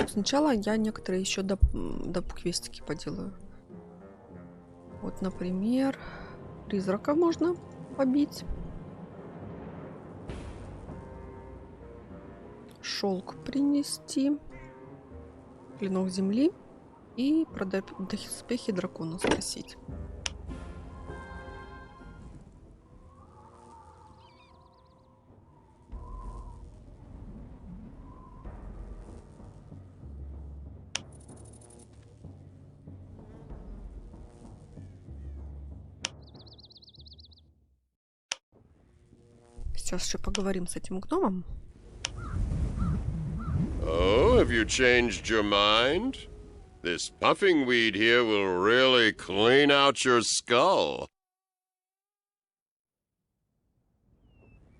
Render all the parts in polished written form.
Сначала я некоторые еще квестики поделаю. Вот, например, призрака можно побить. Шелк принести. Клинок земли. И про доспехи дракона спросить. Сейчас еще поговорим с этим гномом. Oh, have you changed your mind? This puffing weed here will really clean out your skull.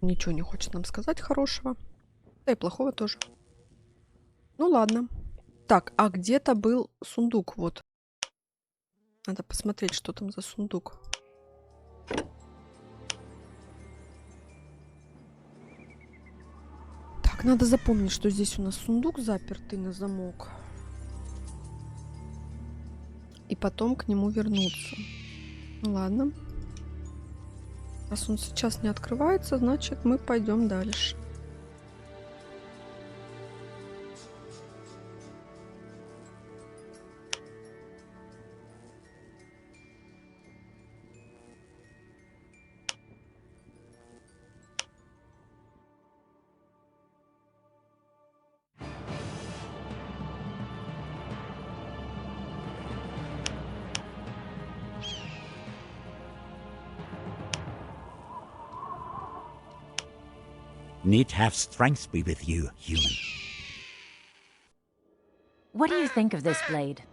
Ничего не хочет нам сказать хорошего. Да и плохого тоже. Ну ладно. Так, а где-то был сундук, вот. Надо посмотреть, что там за сундук. Так, надо запомнить, что здесь у нас сундук запертый на замок. И потом к нему вернуться. Ну ладно. Раз он сейчас не открывается, значит мы пойдем дальше. Need have strength be with you, human. What do you think of this blade?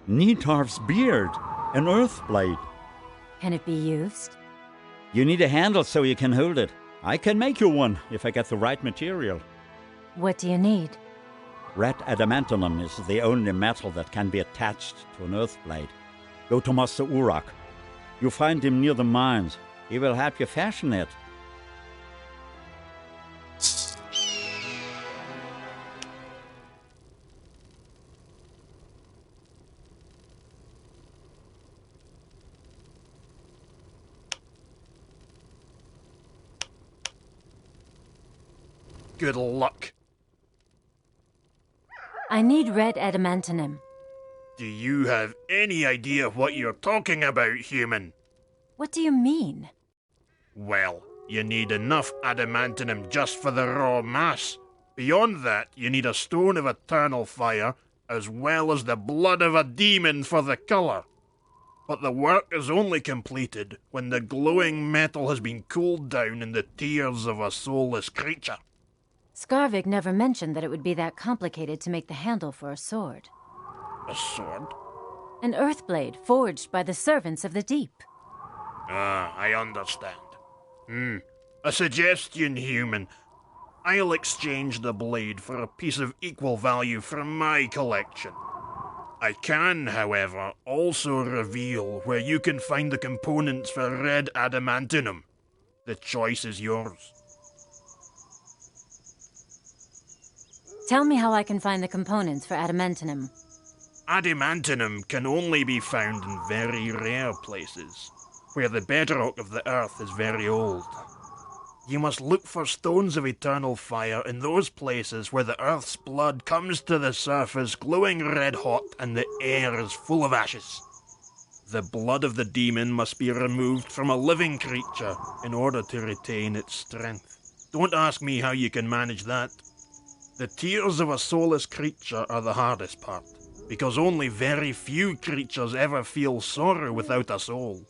Neatarv's beard, an earth blade. Can it be used? You need a handle so you can hold it. I can make you one if I get the right material. What do you need? Red adamantium is the only metal that can be attached to an earth blade. Go to Master Urak. You find him near the mines. He will help you fashion it. Good luck. I need red adamantium. Do you have any idea what you're talking about, human? What do you mean? Well, you need enough adamantium just for the raw mass. Beyond that, you need a stone of eternal fire, as well as the blood of a demon for the colour. But the work is only completed when the glowing metal has been cooled down in the tears of a soulless creature. Skarvik never mentioned that it would be that complicated to make the handle for a sword. A sword? An earthblade forged by the servants of the deep. Ah, I understand. A suggestion, human. I'll exchange the blade for a piece of equal value from my collection. I can, however, also reveal where you can find the components for red adamantium. The choice is yours. Tell me how I can find the components for adamantium. Adamantium can only be found in very rare places, where the bedrock of the earth is very old. You must look for stones of eternal fire in those places where the earth's blood comes to the surface glowing red hot and the air is full of ashes. The blood of the demon must be removed from a living creature in order to retain its strength. Don't ask me how you can manage that. The tears of a soulless creature are the hardest part, because only very few creatures ever feel sorrow without a soul.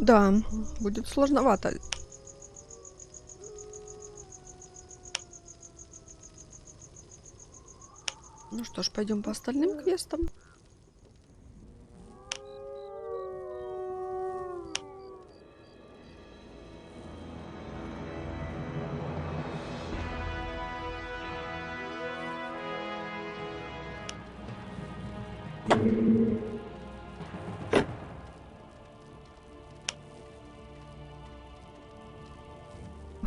Да, будет сложновато. Ну что ж, пойдем по остальным квестам.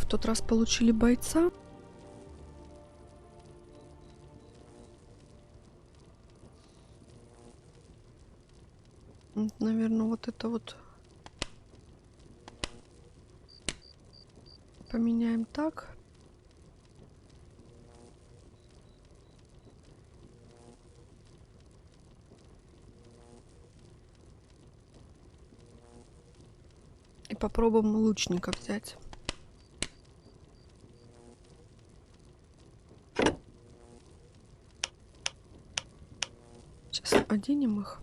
в тот раз получили бойца. Наверное, вот это вот поменяем так. И попробуем лучника взять. Сейчас оденем их.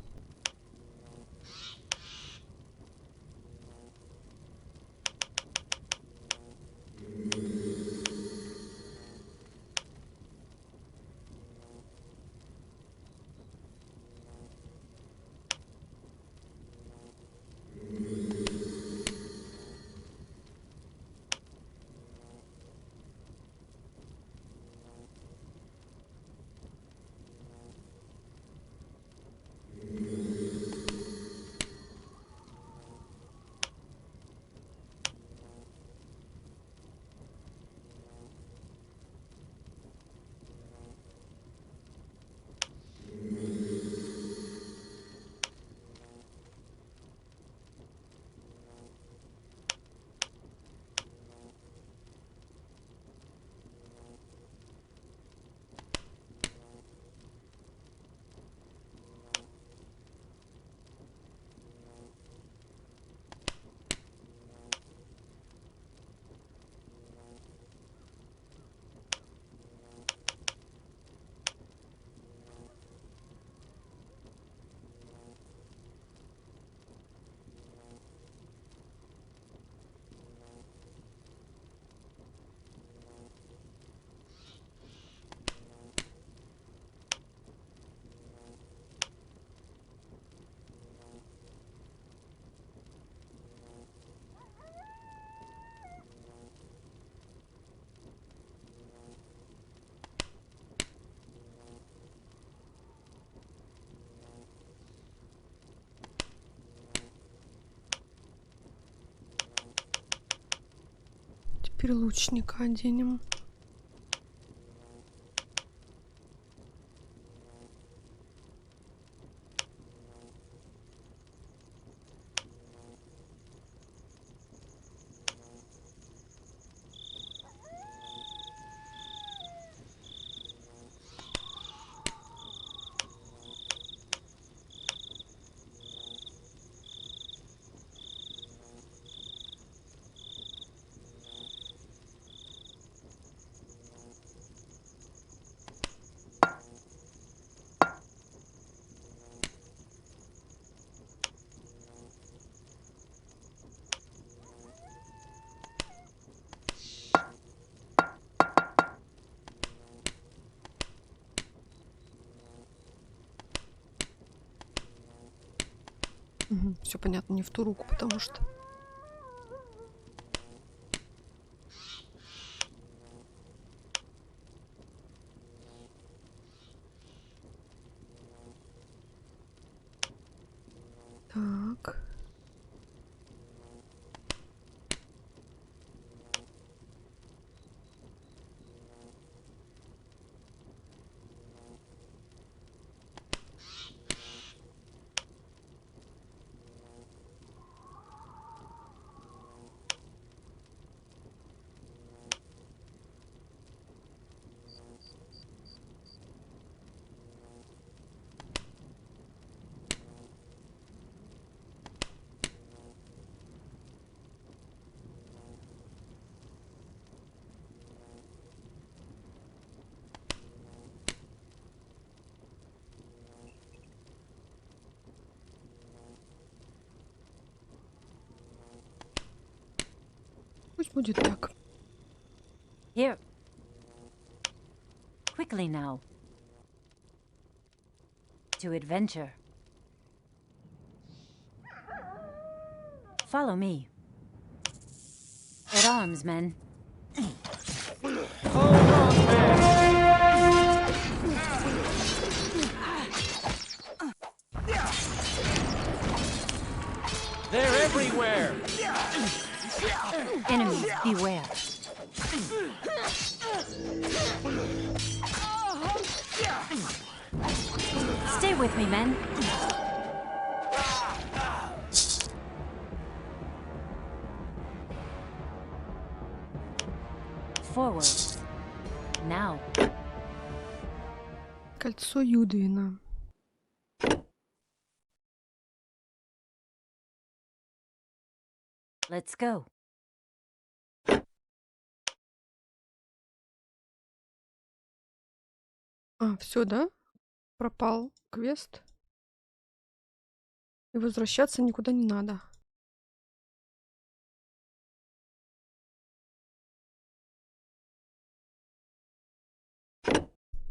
Теперь лучника оденем. Все понятно, не в ту руку, потому что... Так. Пусть будет так. Here. Quickly now. To adventure. Follow me. At arms, men. They're everywhere! Enemies, beware. Stay with me, men. Forward. Now. Кольцо Юдвина. Let's go. А, все, да? Пропал квест. И возвращаться никуда не надо.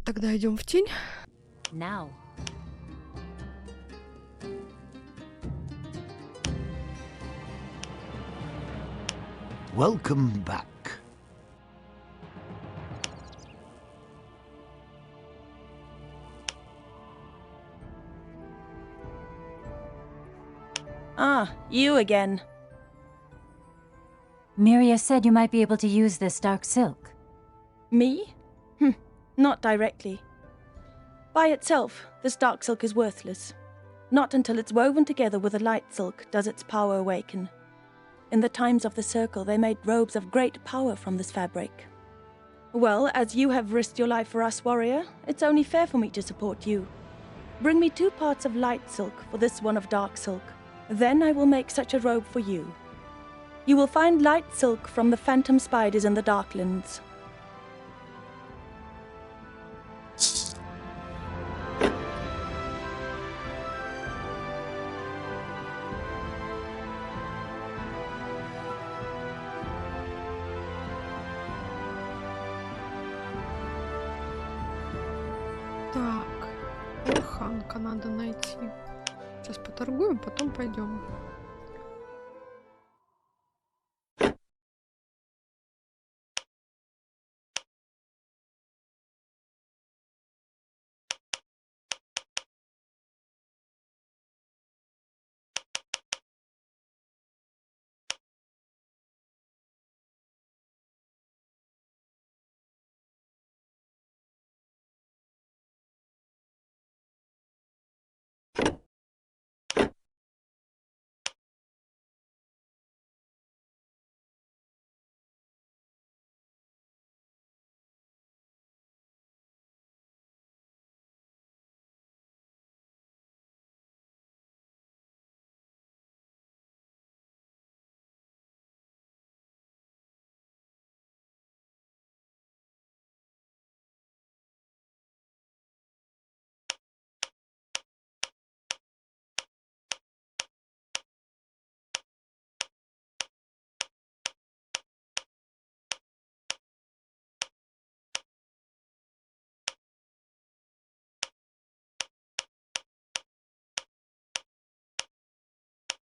Тогда идем в тень. Now. Welcome back. Ah, you again. Miria said you might be able to use this dark silk. Me? Not directly. By itself, this dark silk is worthless. Not until it's woven together with the light silk does its power awaken. In the times of the Circle, they made robes of great power from this fabric. Well, as you have risked your life for us, warrior, it's only fair for me to support you. Bring me 2 parts of light silk for this one of dark silk. Then I will make such a robe for you. You will find light silk from the phantom spiders in the Darklands. Так, Орханка надо найти. Сейчас поторгуем, потом пойдем.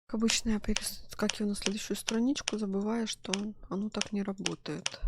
Как обычно, я перескакиваю на следующую страничку, забывая, что оно так не работает.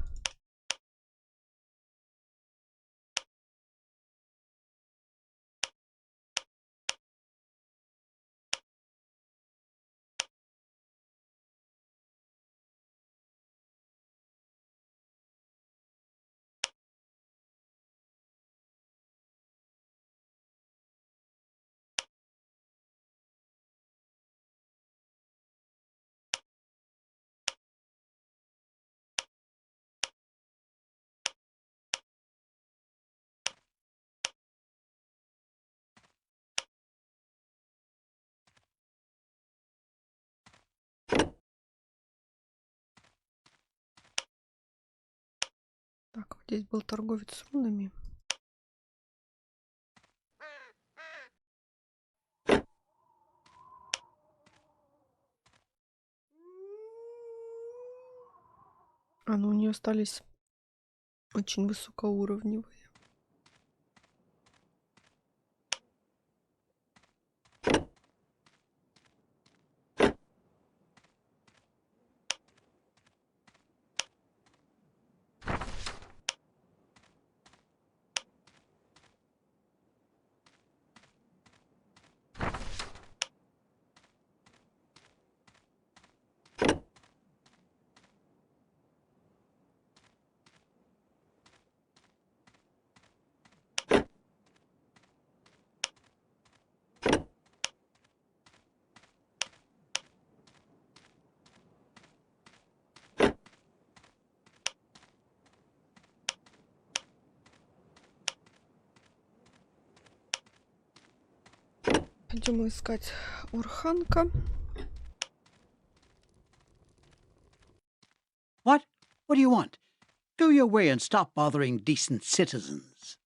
Так, вот здесь был торговец с рунами. А, ну у нее остались очень высокоуровневые. Пойдем искать Урханка. What? What do you want? Go your way and stop bothering decent citizens.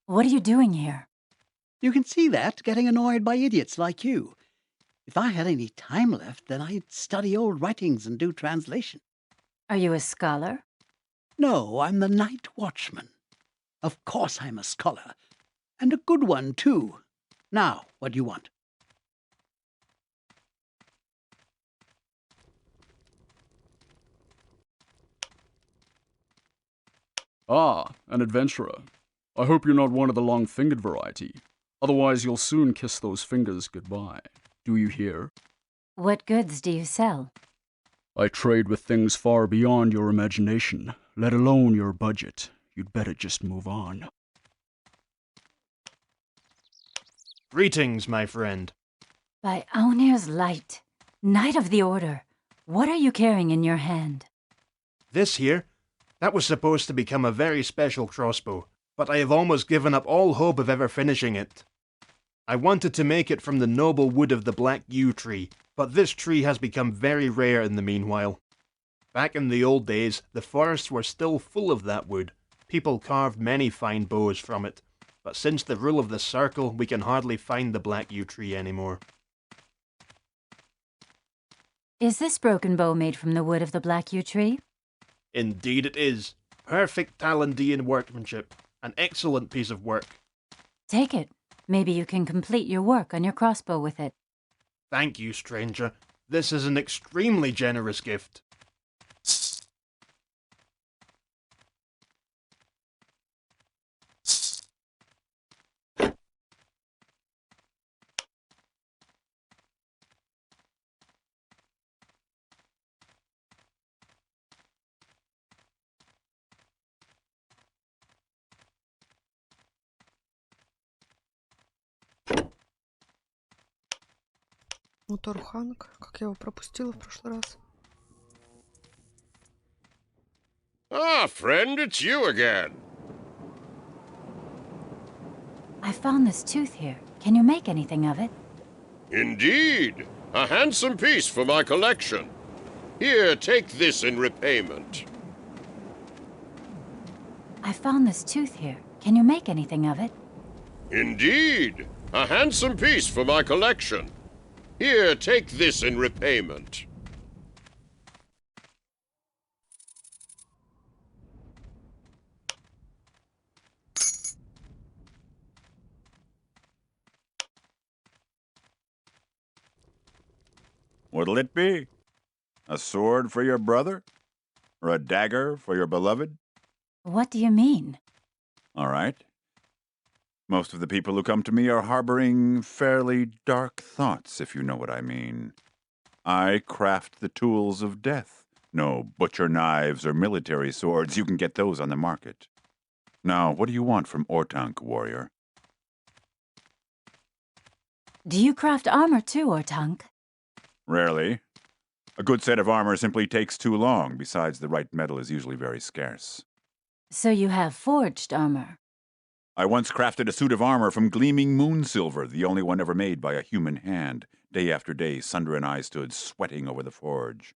What are you doing here? You can see that, getting annoyed by idiots like you. If I had any time left, then I'd study old writings and do translation. Are you a scholar? No, I'm the night watchman. Of course I'm a scholar. And a good one, too. Now, what do you want? Ah, an adventurer. I hope you're not one of the long-fingered variety. Otherwise, you'll soon kiss those fingers goodbye. Do you hear? What goods do you sell? I trade with things far beyond your imagination, let alone your budget. You'd better just move on. Greetings, my friend. By Aunir's light, Knight of the Order, what are you carrying in your hand? This here, that was supposed to become a very special crossbow, but I have almost given up all hope of ever finishing it. I wanted to make it from the noble wood of the black yew tree, but this tree has become very rare in the meanwhile. Back in the old days, the forests were still full of that wood. People carved many fine bows from it, but since the rule of the circle, we can hardly find the black yew tree anymore. Is this broken bow made from the wood of the black yew tree? Indeed it is. Perfect Talandian workmanship. An excellent piece of work. Take it. Maybe you can complete your work on your crossbow with it. Thank you, stranger. This is an extremely generous gift. Вот Урханг, как я его пропустила в прошлый раз. Ah, friend, it's you again. I found this tooth here. Can you make anything of it? Indeed. A handsome piece for my collection. Here, take this in repayment. I found this tooth here. Can you make anything of it? Indeed. A handsome piece for my collection. Here, take this in repayment. What'll it be? A sword for your brother? Or a dagger for your beloved? What do you mean? All right. Most of the people who come to me are harboring fairly dark thoughts, if you know what I mean. I craft the tools of death. No butcher knives or military swords. You can get those on the market. Now, what do you want from Ortank, warrior? Do you craft armor too, Ortank? Rarely. A good set of armor simply takes too long. Besides, the right metal is usually very scarce. So you have forged armor. I once crafted a suit of armor from gleaming moon silver, the only one ever made by a human hand. Day after day, Sundra and I stood sweating over the forge.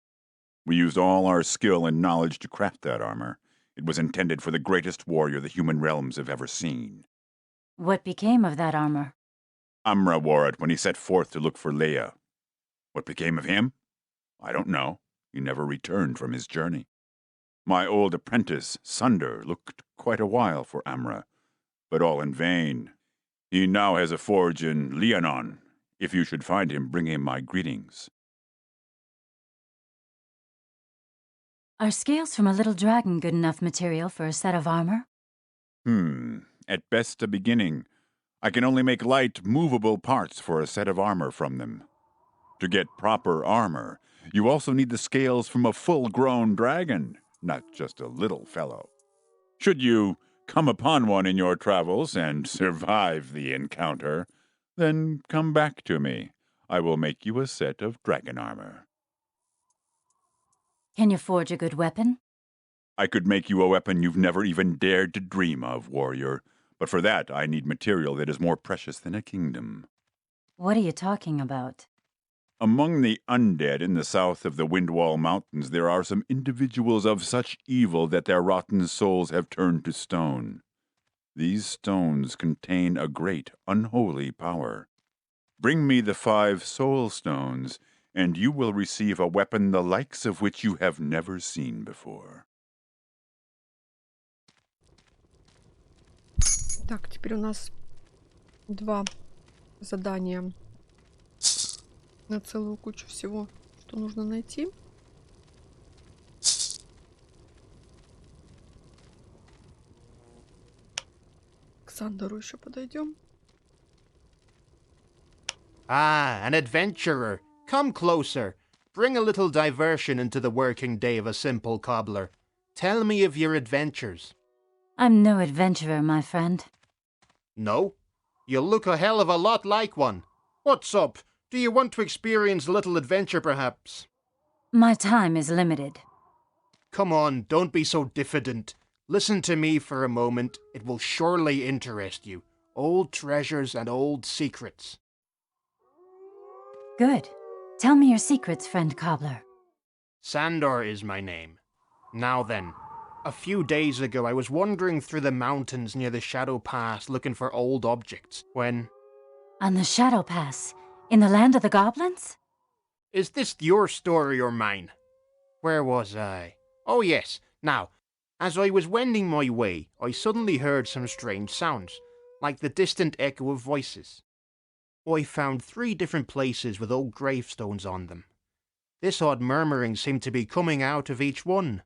We used all our skill and knowledge to craft that armor. It was intended for the greatest warrior the human realms have ever seen. What became of that armor? Amra wore it when he set forth to look for Leia. What became of him? I don't know. He never returned from his journey. My old apprentice, Sunder, looked quite a while for Amra, but all in vain. He now has a forge in Leonon. If you should find him, bring him my greetings. Are scales from a little dragon good enough material for a set of armor? At best a beginning. I can only make light, movable parts for a set of armor from them. To get proper armor, you also need the scales from a full-grown dragon, not just a little fellow. Should you come upon one in your travels and survive the encounter, then come back to me. I will make you a set of dragon armor. Can you forge a good weapon? I could make you a weapon you've never even dared to dream of, warrior, but for that I need material that is more precious than a kingdom. What are you talking about? Among the undead in the south of the Windwall Mountains, there are some individuals of such evil that their rotten souls have turned to stone. These stones contain a great unholy power. Bring me the 5 soul stones, and you will receive a weapon the likes of which you have never seen before. Так, теперь у нас 2 задания на целую кучу всего, что нужно найти. К Сандеру еще подойдем. Ah, an adventurer. Come closer. Bring a little diversion into the working day of a simple cobbler. Tell me of your adventures. I'm no adventurer, my friend. No? You look a hell of a lot like one. What's up? Do you want to experience a little adventure, perhaps? My time is limited. Come on, don't be so diffident. Listen to me for a moment. It will surely interest you. Old treasures and old secrets. Good. Tell me your secrets, friend cobbler. Sandor is my name. Now then, a few days ago I was wandering through the mountains near the Shadow Pass looking for old objects, when... On the Shadow Pass, in the land of the goblins? Is this your story or mine? Where was I? Oh yes, now, as I was wending my way, I suddenly heard some strange sounds, like the distant echo of voices. I found 3 different places with old gravestones on them. This odd murmuring seemed to be coming out of each one.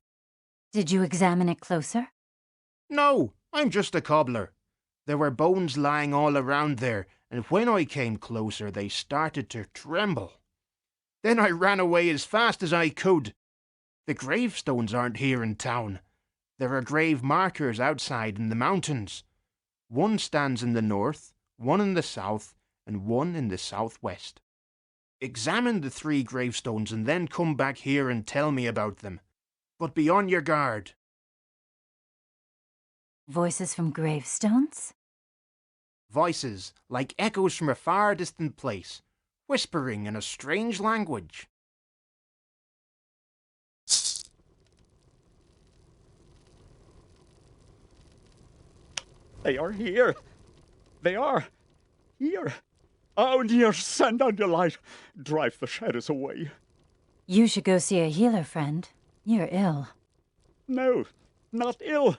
Did you examine it closer? No, I'm just a cobbler. There were bones lying all around there, and when I came closer they started to tremble. Then I ran away as fast as I could. The gravestones aren't here in town. There are grave markers outside in the mountains. One stands in the north, one in the south, and one in the southwest. Examine the 3 gravestones and then come back here and tell me about them. But be on your guard. Voices from gravestones? Voices like echoes from a far distant place, whispering in a strange language. They are here. They are here. Oh, dear, send down your light. Drive the shadows away. You should go see a healer, friend. You're ill. No, not ill.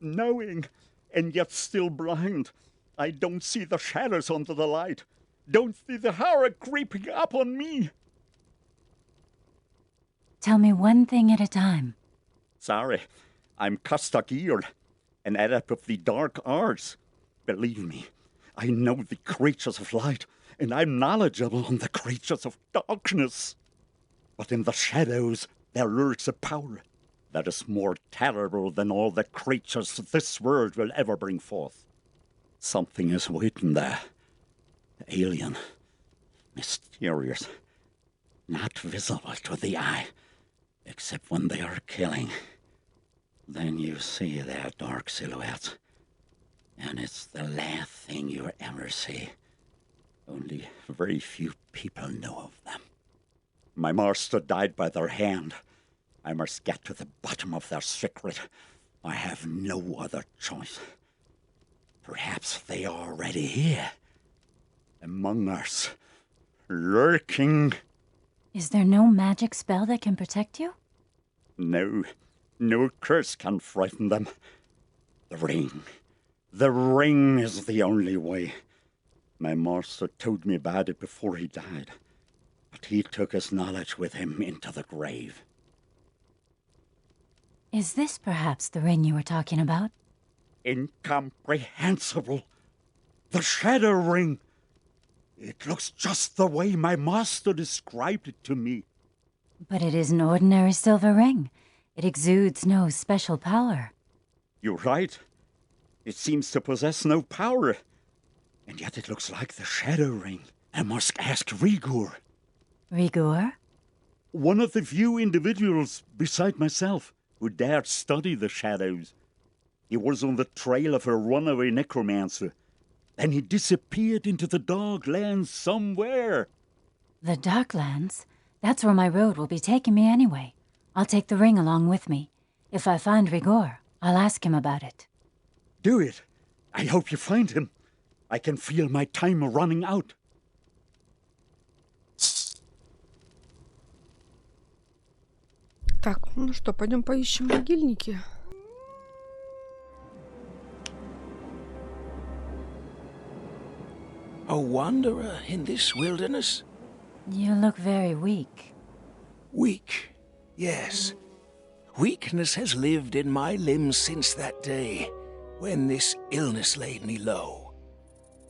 Knowing, and yet still blind. I don't see the shadows under the light. Don't see the horror creeping up on me. Tell me one thing at a time. Sorry, I'm Custagir, an adept of the dark arts. Believe me, I know the creatures of light, and I'm knowledgeable on the creatures of darkness. But in the shadows there lurks a power that is more terrible than all the creatures this world will ever bring forth. Something is waiting there. Alien, mysterious, not visible to the eye, except when they are killing. Then you see their dark silhouettes, and it's the last thing you ever see. Only very few people know of them. My master died by their hand. I must get to the bottom of their secret. I have no other choice. Perhaps they are already here, among us, lurking. Is there no magic spell that can protect you? No, no curse can frighten them. The ring is the only way. My master told me about it before he died, but he took his knowledge with him into the grave. Is this perhaps the ring you were talking about? Incomprehensible. The Shadow Ring. It looks just the way my master described it to me. But it is an ordinary silver ring. It exudes no special power. You're right. It seems to possess no power. And yet it looks like the Shadow Ring. I must ask Rigor. Rigor? One of the few individuals, beside myself, who dared study the shadows. He was on the trail of a runaway necromancer. Then he disappeared into the dark lands somewhere. The Darklands? That's where my road will be taking me anyway. I'll take the ring along with me. If I find Rigor, I'll ask him about it. Do it. I hope you find him. I can feel my time running out. Так, ну что, пойдем поищем могильники. A wanderer in this wilderness? You look very weak. Weak, yes. Weakness has lived in my limbs since that day, when this illness laid me low.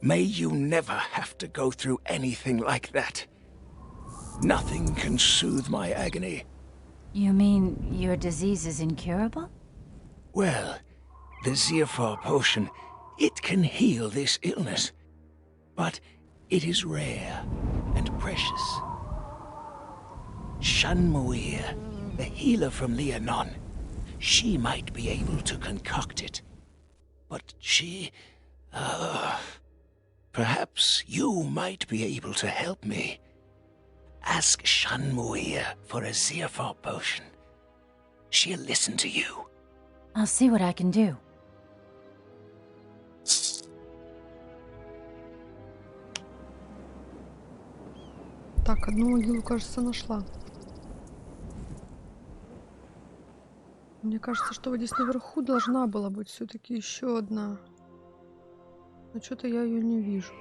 May you never have to go through anything like that. Nothing can soothe my agony. You mean your disease is incurable? Well, the Zephyr potion, it can heal this illness. But it is rare and precious. Shanmuir, the healer from Leonon, she might be able to concoct it. But she... perhaps you might be able to help me. Ask Shanmuir for a Zephyr potion. She'll listen to you. I'll see what I can do. Так, одну могилу, кажется, нашла. Мне кажется, что вот здесь наверху должна была быть все-таки еще одна. Но что-то я ее не вижу.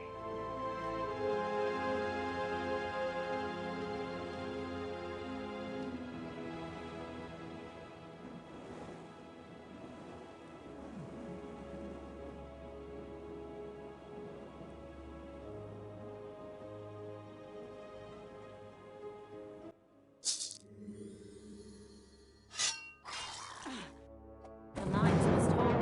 The lines must hold.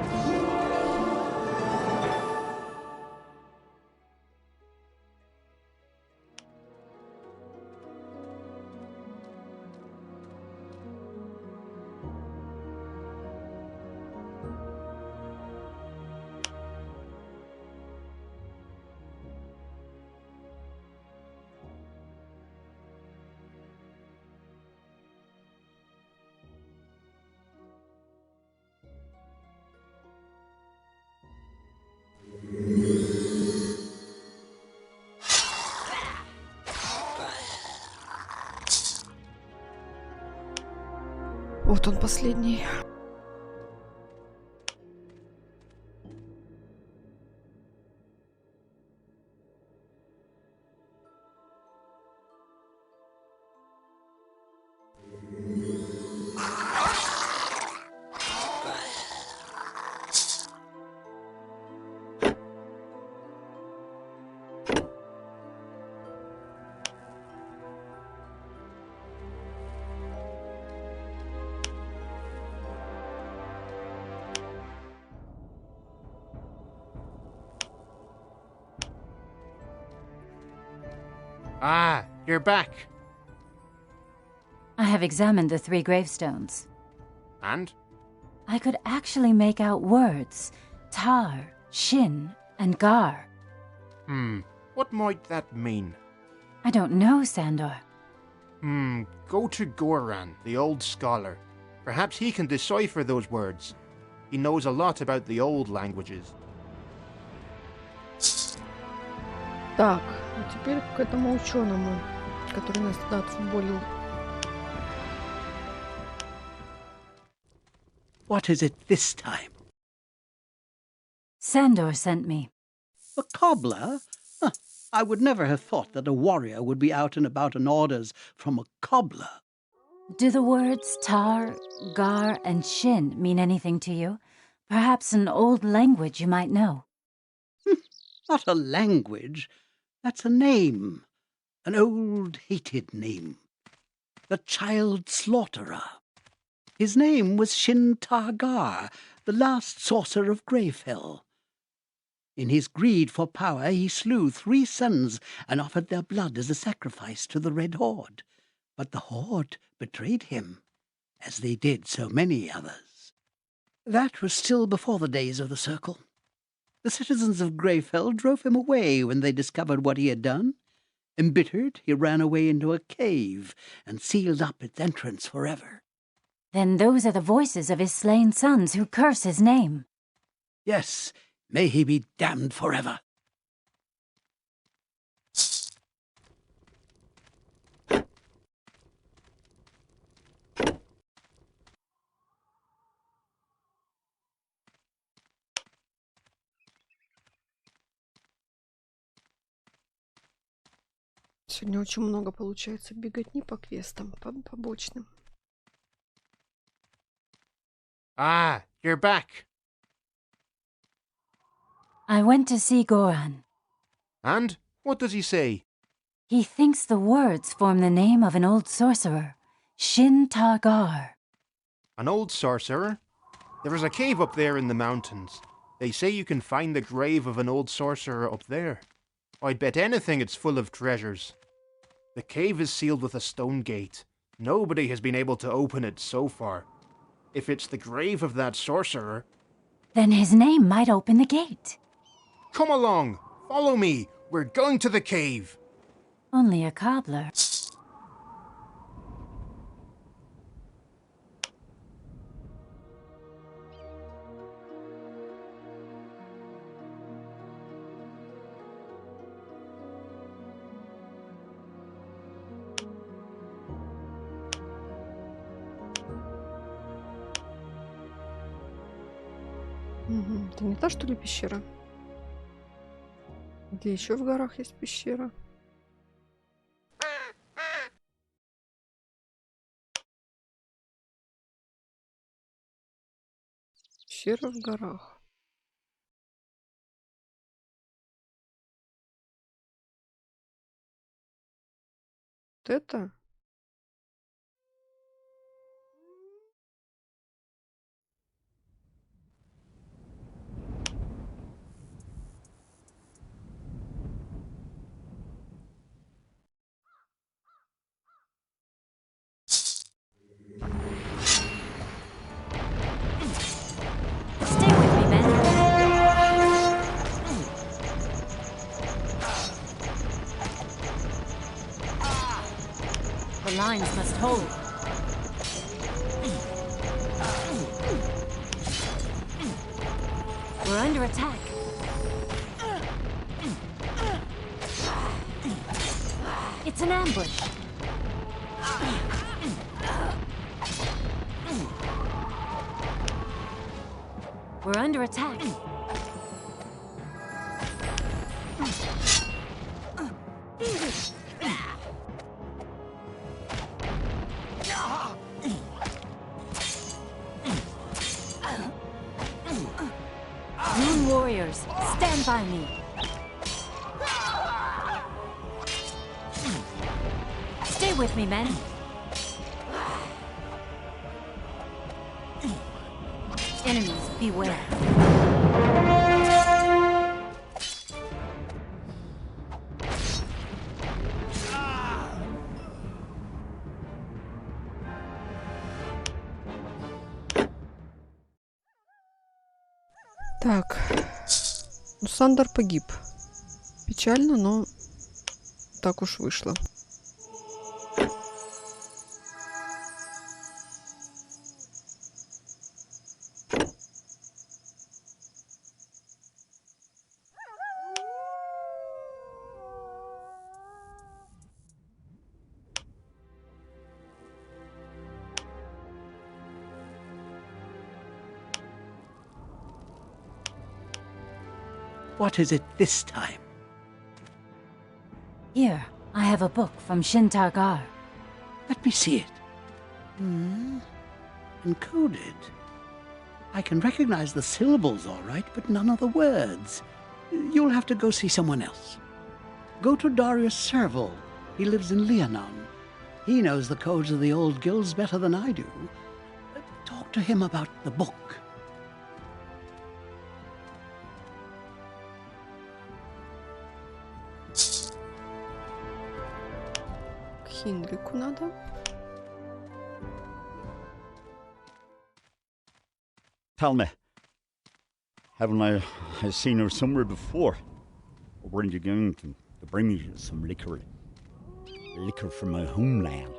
Вот он последний. Ah, you're back. I have examined the 3 gravestones. And? I could actually make out words. Tar, Shin, and Gar. What might that mean? I don't know, Sandor. Go to Goran, the old scholar. Perhaps he can decipher those words. He knows a lot about the old languages. Так, а теперь к этому ученому, который нас туда отфутболил. What is it this time? Sandor sent me. A cobbler? Huh, I would never have thought that a warrior would be out and about on orders from a cobbler. Do the words Tar, Gar, and Shin mean anything to you? Perhaps an old language you might know. Not a language. That's a name. An old hated name. The Child Slaughterer. His name was Shin Targar, the last sorcerer of Greyfell. In his greed for power, he slew 3 sons and offered their blood as a sacrifice to the Red Horde. But the Horde betrayed him, as they did so many others. That was still before the days of the Circle. The citizens of Greyfell drove him away when they discovered what he had done. Embittered, he ran away into a cave and sealed up its entrance forever. Then those are the voices of his slain sons who curse his name. Yes, may he be damned forever. Сегодня очень много получается беготни по квестам, по побочным. Ah, you're back. I went to see Goran. And? What does he say? He thinks the words form the name of an old sorcerer, Shin Targar. An old sorcerer? There is a cave up there in the mountains. They say you can find the grave of an old sorcerer up there. I'd bet anything it's full of treasures. The cave is sealed with a stone gate. Nobody has been able to open it so far. If it's the grave of that sorcerer... Then his name might open the gate. Come along! Follow me! We're going to the cave! Only a cobbler. Это не та, что ли, пещера? Где еще в горах есть пещера? Пещера в горах. Вот это? Stay with me, Ben. The lines must hold. We're under attack. It's an ambush. We're under attack. Moon warriors, stand by me. Stay with me, men. Enemies, beware. Так. Ну, Сандер погиб. Печально, но так уж вышло. What is it this time? Here, I have a book from Shin Targar. Let me see it. Encoded. I can recognize the syllables all right, but none of the words. You'll have to go see someone else. Go to Darius Serval. He lives in Leonon. He knows the codes of the old guilds better than I do. Talk to him about the book. К Хиндрику надо. Tell me, Haven't I seen her somewhere before? Or weren't you going to bring me some liquor? Liquor from my homeland?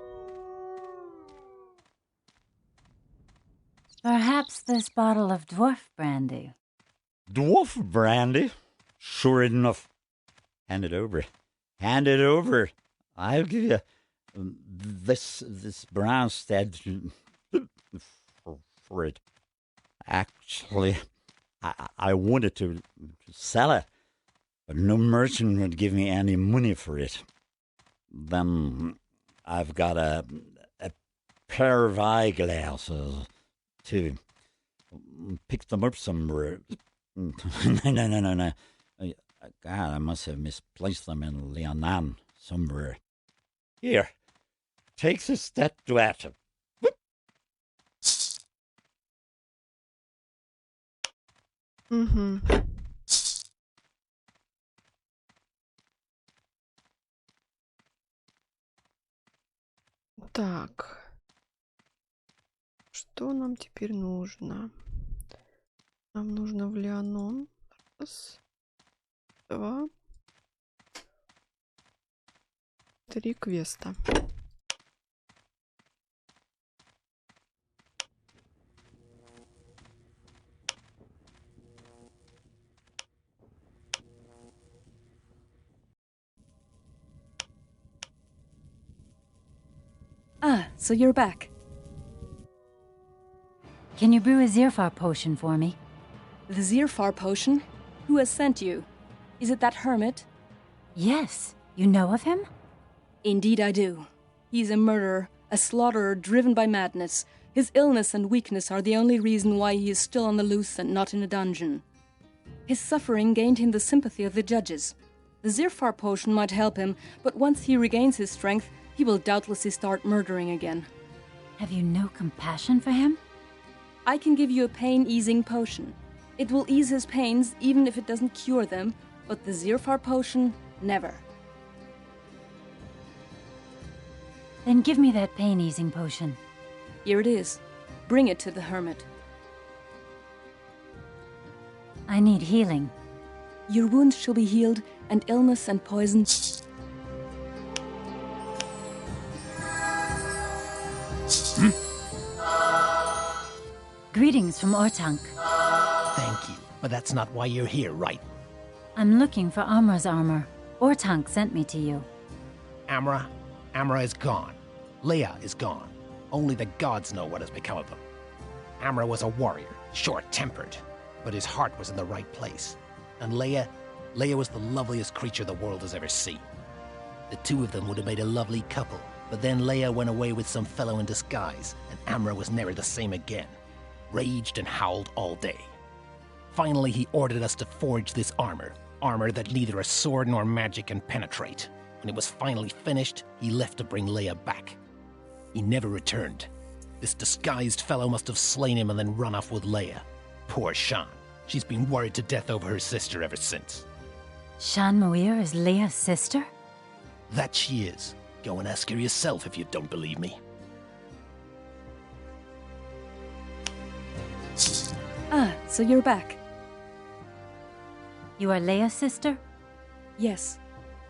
Perhaps this bottle of dwarf brandy. Dwarf brandy? Sure enough. Hand it over. Hand it over. I'll give you this Brownstead for it. Actually, I wanted to sell it, but no merchant would give me any money for it. Then I've got a pair of eyeglasses to pick them up somewhere. No. God, I must have misplaced them in Lianan somewhere. Here, take this statuette. Угу. Так. Что нам теперь нужно? Нам нужно в Лианон. Раз. Два. 3 квеста. Ah, so you're back. Can you brew a Zirfar potion for me? The Zirfar potion? Who has sent you? Is it that hermit? Yes. You know of him? Indeed I do. He's a murderer, a slaughterer driven by madness. His illness and weakness are the only reason why he is still on the loose and not in a dungeon. His suffering gained him the sympathy of the judges. The Zirfar potion might help him, but once he regains his strength, he will doubtlessly start murdering again. Have you no compassion for him? I can give you a pain-easing potion. It will ease his pains even if it doesn't cure them, but the Zirfar potion, never. Then give me that pain-easing potion. Here it is. Bring it to the hermit. I need healing. Your wounds shall be healed, and illness and poison... Greetings from Ortank. Thank you, but that's not why you're here, right? I'm looking for Amra's armor. Ortank sent me to you. Amra is gone. Leia is gone. Only the gods know what has become of him. Amra was a warrior, short-tempered, but his heart was in the right place. And Leia was the loveliest creature the world has ever seen. The two of them would have made a lovely couple, but then Leia went away with some fellow in disguise, and Amra was never the same again. Raged and howled all day. Finally, he ordered us to forge this armor that neither a sword nor magic can penetrate. When it was finally finished, he left to bring Leia back. He never returned. This disguised fellow must have slain him and then run off with Leia. Poor Shan. She's been worried to death over her sister ever since. Shan Muir is Leia's sister? That she is. Go and ask her yourself if you don't believe me. Ah, so you're back. You are Leia's sister? Yes.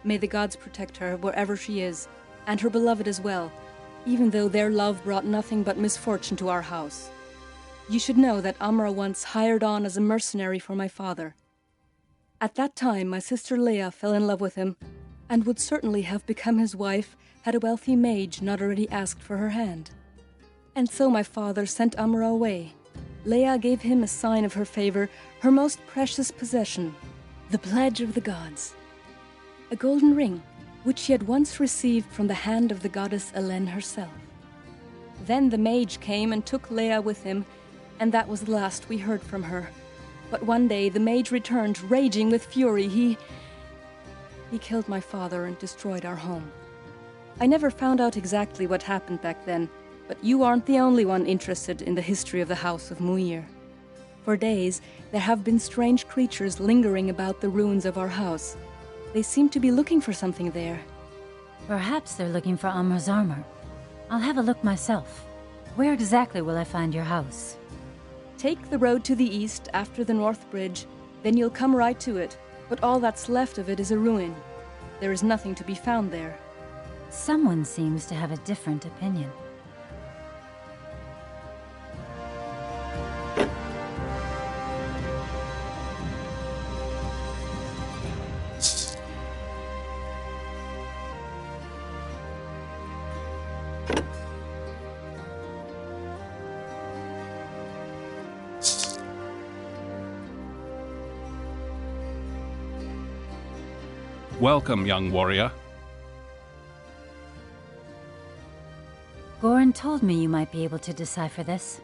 May the gods protect her wherever she is, and her beloved as well, even though their love brought nothing but misfortune to our house. You should know that Amra once hired on as a mercenary for my father. At that time, my sister Leia fell in love with him, and would certainly have become his wife had a wealthy mage not already asked for her hand. And so my father sent Amra away. Leia gave him a sign of her favor, her most precious possession, the pledge of the gods. A golden ring, which she had once received from the hand of the goddess Elen herself. Then the mage came and took Leia with him, and that was the last we heard from her. But one day the mage returned, raging with fury. He killed my father and destroyed our home. I never found out exactly what happened back then, but you aren't the only one interested in the history of the House of Muir. For days, there have been strange creatures lingering about the ruins of our house. They seem to be looking for something there. Perhaps they're looking for Amra's armor. I'll have a look myself. Where exactly will I find your house? Take the road to the east after the North Bridge, then you'll come right to it. But all that's left of it is a ruin. There is nothing to be found there. Someone seems to have a different opinion. Welcome, young warrior. Goran told me you might be able to decipher this.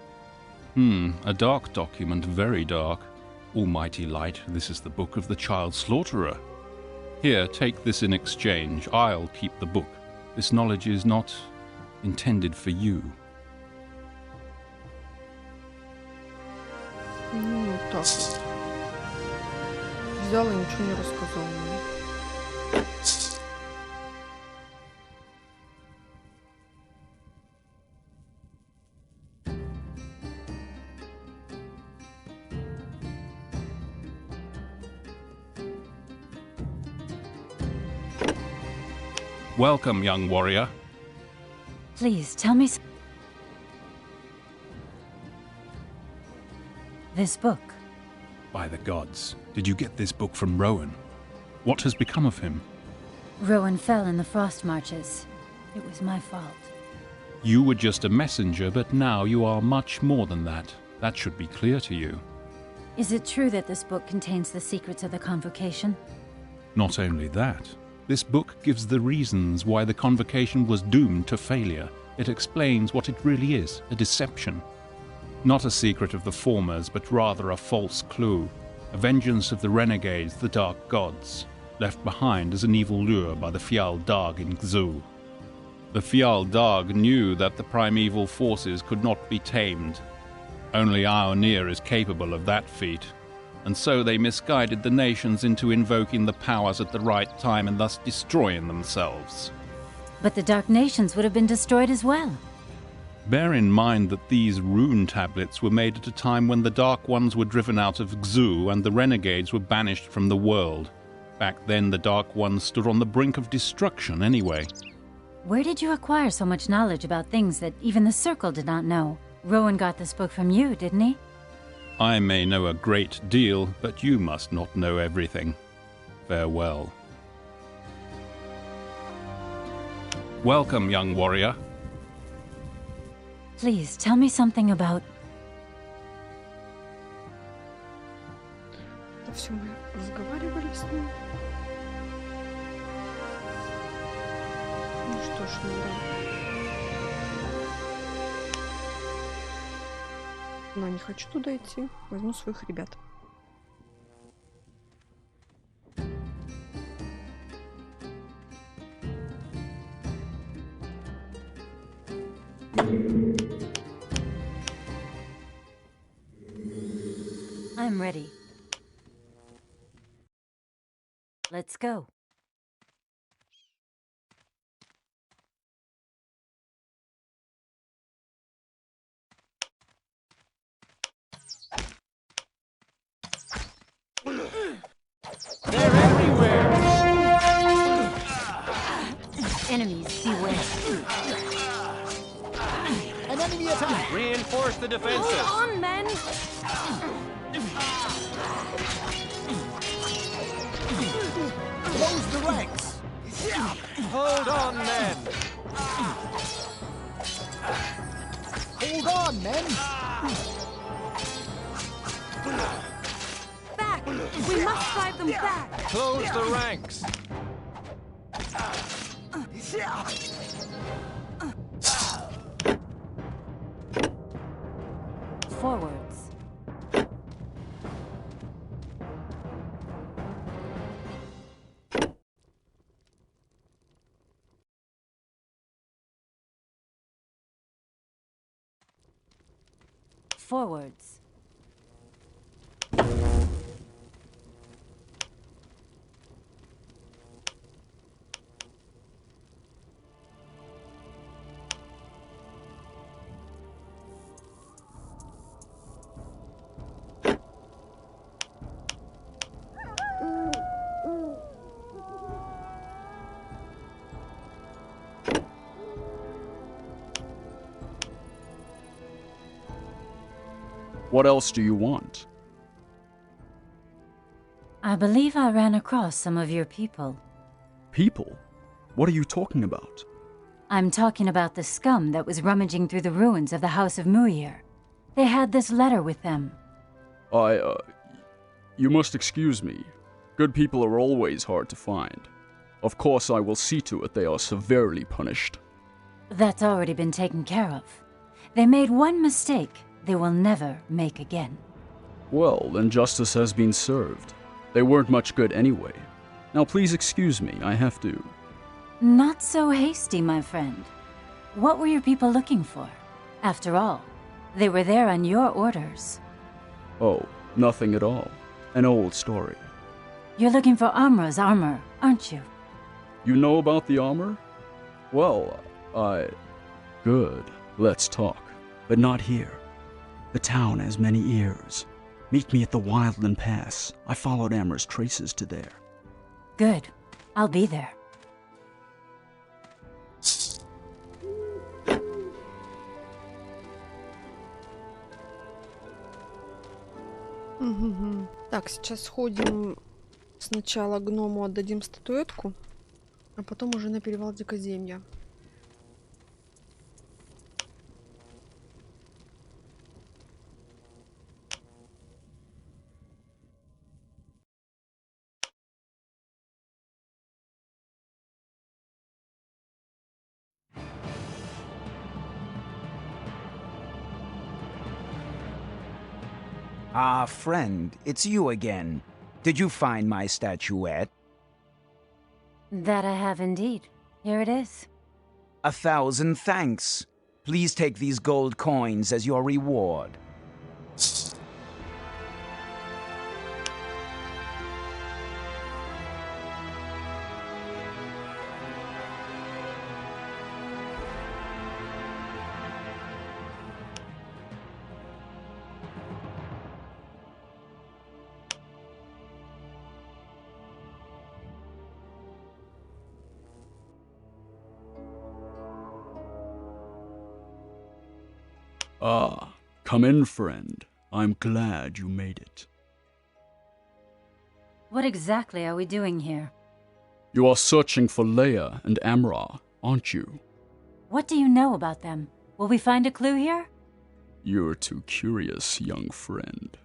A dark document, very dark. Almighty light, this is the book of the child slaughterer. Here, take this in exchange. I'll keep the book. This knowledge is not intended for you. Ну, так вот. Взял и ничего не рассказал мне. Welcome, young warrior. Please, tell me this book. By the gods, did you get this book from Rowan? What has become of him? Rowan fell in the frost marches. It was my fault. You were just a messenger, but now you are much more than that. That should be clear to you. Is it true that this book contains the secrets of the convocation? Not only that, this book gives the reasons why the convocation was doomed to failure. It explains what it really is, a deception. Not a secret of the formers, but rather a false clue. A vengeance of the renegades, the dark gods, left behind as an evil lure by the Fial Darg in Xu. The Fial Darg knew that the primeval forces could not be tamed. Only Ioneer is capable of that feat, and so they misguided the nations into invoking the powers at the right time and thus destroying themselves. But the Dark Nations would have been destroyed as well. Bear in mind that these rune tablets were made at a time when the Dark Ones were driven out of Xu and the renegades were banished from the world. Back then the Dark Ones stood on the brink of destruction anyway. Where did you acquire so much knowledge about things that even the Circle did not know? Rowan got this book from you, didn't he? I may know a great deal, but you must not know everything. Farewell. Welcome, young warrior. Please, tell me something about... Это все мы разговаривали с ним. Ну что ж, ну да. Но не хочу туда идти. Возьму своих ребят. I'm ready. Let's go. They're everywhere! Enemies, beware. An enemy attack! Reinforce the defenses! Hold on, men! Close the ranks! Hold on, men! Hold on, men! Back! We must drive them back! Close the ranks! Forwards. Forwards. What else do you want? I believe I ran across some of your people. People? What are you talking about? I'm talking about the scum that was rummaging through the ruins of the House of Muir. They had this letter with them. You must excuse me. Good people are always hard to find. Of course, I will see to it they are severely punished. That's already been taken care of. They made one mistake they will never make again. Well, then justice has been served. They weren't much good anyway. Now please excuse me, I have to... Not so hasty, my friend. What were your people looking for? After all, they were there on your orders. Oh, nothing at all. An old story. You're looking for Amra's armor, aren't you? You know about the armor? Well, Good. Let's talk. But not here. The town has many ears. Meet me at the Wildland Pass. I followed Amra's traces to there. Good. I'll be there. Так, сейчас сходим. Сначала гному отдадим статуэтку, а потом уже на перевал Дикоземья. Ah, friend, it's you again. Did you find my statuette? That I have indeed. Here it is. 1,000 thanks. Please take these gold coins as your reward. Ah, come in, friend. I'm glad you made it. What exactly are we doing here? You are searching for Leia and Amra, aren't you? What do you know about them? Will we find a clue here? You're too curious, young friend.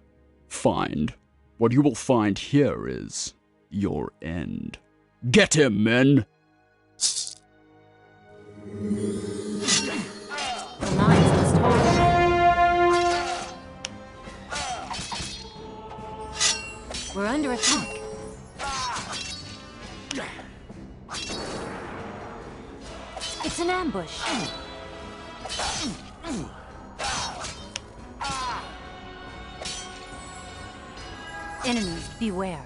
Find. What you will find here is your end. Get him, men! The lines must hold. We're under attack. It's an ambush. Enemies, beware.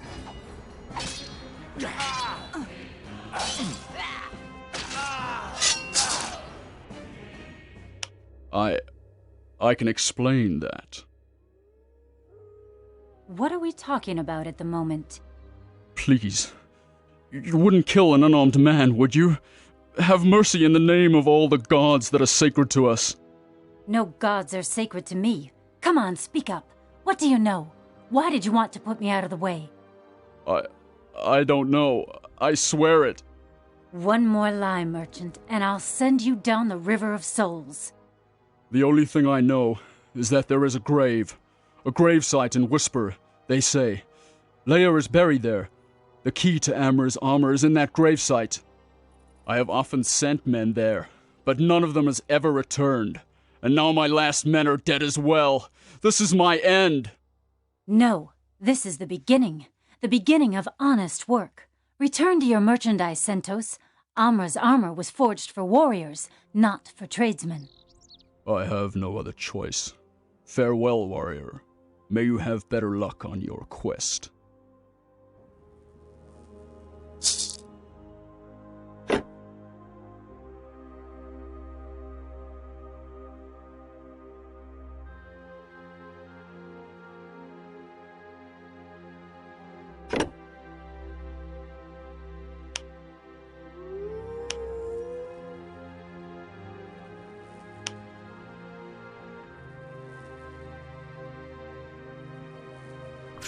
I can explain that. What are we talking about at the moment? Please. You wouldn't kill an unarmed man, would you? Have mercy in the name of all the gods that are sacred to us. No gods are sacred to me. Come on, speak up. What do you know? Why did you want to put me out of the way? I don't know. I swear it. One more lie, merchant, and I'll send you down the river of souls. The only thing I know is that there is a gravesite in Whisper, they say. Leia is buried there. The key to Amra's armor is in that gravesite. I have often sent men there, but none of them has ever returned. And now my last men are dead as well. This is my end. No, this is the beginning of honest work. Return to your merchandise, Sentos. Amra's armor was forged for warriors, not for tradesmen. I have no other choice. Farewell, warrior. May you have better luck on your quest.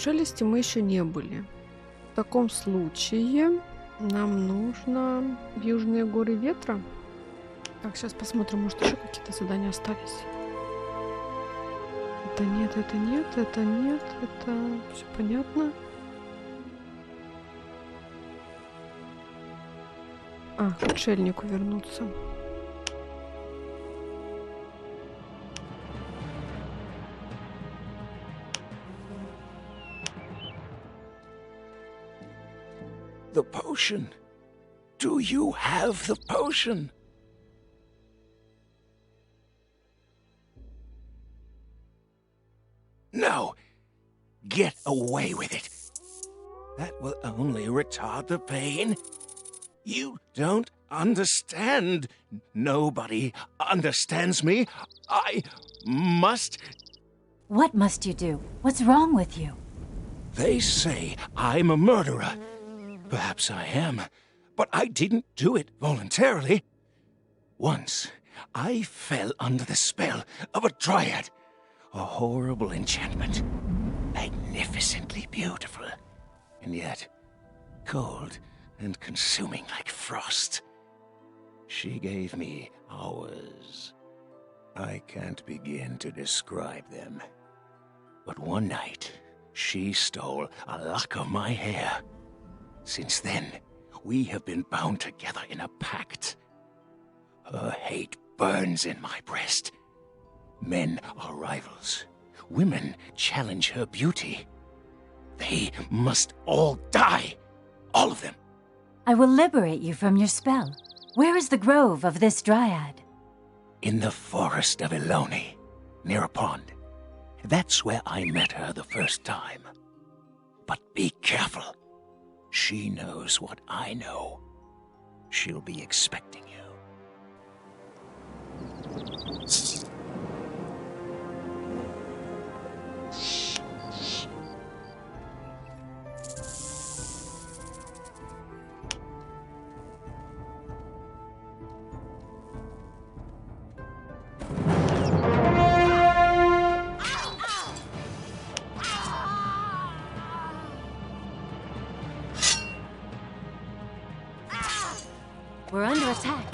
Шелесте мы еще не были. В таком случае нам нужно в Южные горы ветра. Так, сейчас посмотрим, может еще какие-то задания остались. Это нет, это нет, это нет, это все понятно. А, к отшельнику вернуться. The potion. Do you have the potion? No. Get away with it. That will only retard the pain. You don't understand. Nobody understands me. I must... What must you do? What's wrong with you? They say I'm a murderer. Perhaps I am, but I didn't do it voluntarily. Once, I fell under the spell of a dryad. A horrible enchantment. Magnificently beautiful. And yet, cold and consuming like frost. She gave me hours. I can't begin to describe them. But one night, she stole a lock of my hair. Since then, we have been bound together in a pact. Her hate burns in my breast. Men are rivals. Women challenge her beauty. They must all die. All of them. I will liberate you from your spell. Where is the grove of this dryad? In the forest of Eloni, near a pond. That's where I met her the first time. But be careful. She knows what I know. She'll be expecting you. We're under attack.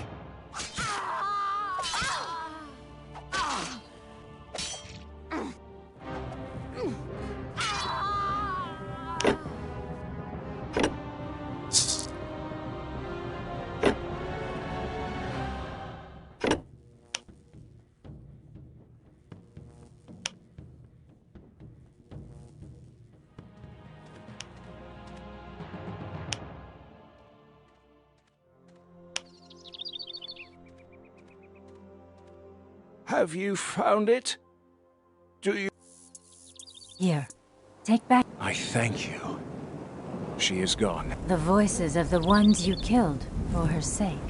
Have you found it? Do you... Here, take back. I thank you. She is gone. The voices of the ones you killed for her sake.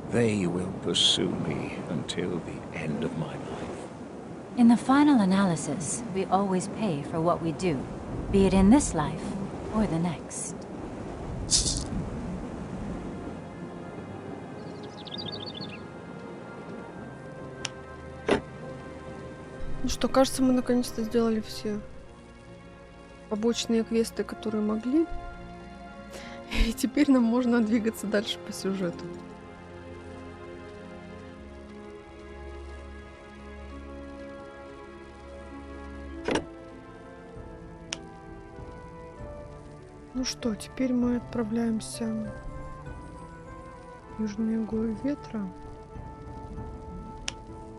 They will pursue me until the end of my life. In the final analysis, we always pay for what we do, be it in this life or the next. Ну что, кажется, мы наконец-то сделали все побочные квесты, которые могли. И теперь нам можно двигаться дальше по сюжету. Ну что, теперь мы отправляемся в Южные горы ветра.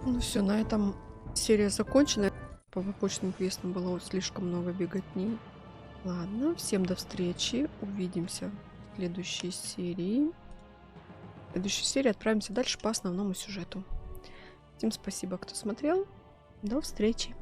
Ну все, на этом серия закончена. По побочным квестам было вот слишком много беготни. Ладно, всем до встречи. Увидимся в следующей серии. В следующей серии отправимся дальше по основному сюжету. Всем спасибо, кто смотрел. До встречи.